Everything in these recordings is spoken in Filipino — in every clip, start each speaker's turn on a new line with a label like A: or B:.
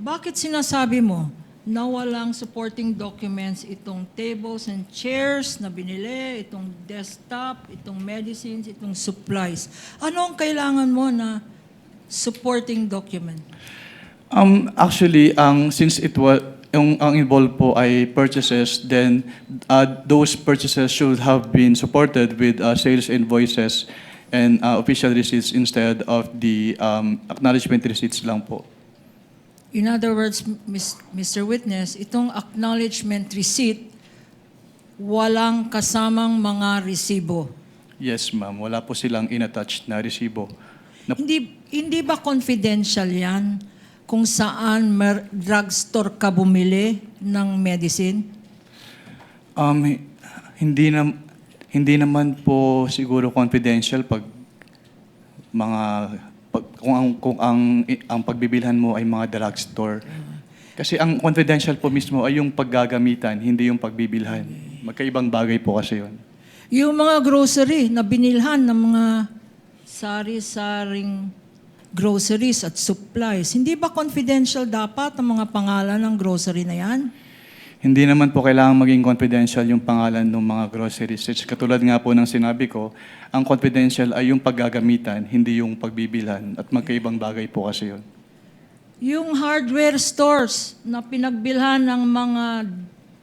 A: Bakit sinasabi mo na walang supporting documents itong tables and chairs na binili, itong desktop, itong medicines, itong supplies? Ano ang kailangan mo na supporting document?
B: Actually, since it was ang involved po ay purchases, then those purchases should have been supported with sales invoices and official receipts instead of the acknowledgement receipts lang po.
A: In other words, Mr. Witness, itong acknowledgement receipt, walang kasamang mga resibo.
B: Yes, ma'am. Wala po silang in-attached na resibo.
A: Hindi ba confidential yan kung saan drugstore ka bumili ng medicine?
B: Hindi naman po siguro confidential pag kung ang pagbibilhan mo ay mga drugstore. Kasi ang confidential po mismo ay yung paggagamitan, hindi yung pagbibilhan. Magkaibang bagay po kasi yun.
A: Yung mga grocery na binilhan ng mga sari-saring groceries at supplies, hindi ba confidential dapat ang mga pangalan ng grocery na yan?
B: Hindi naman po kailangan maging confidential yung pangalan ng mga groceries. Katulad nga po ng sinabi ko, ang confidential ay yung paggagamitan, hindi yung pagbibilhan. At magkaibang bagay po kasi yun.
A: Yung hardware stores na pinagbilhan ng mga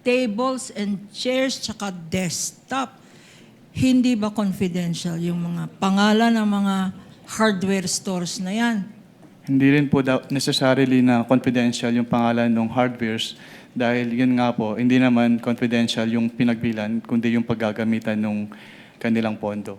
A: tables and chairs tsaka desktop, hindi ba confidential yung mga pangalan ng mga hardware stores na yan?
B: Hindi rin po necessarily na confidential yung pangalan ng hardwares dahil yun nga po, hindi naman confidential yung pinagbilan kundi yung paggagamitan ng kanilang pondo.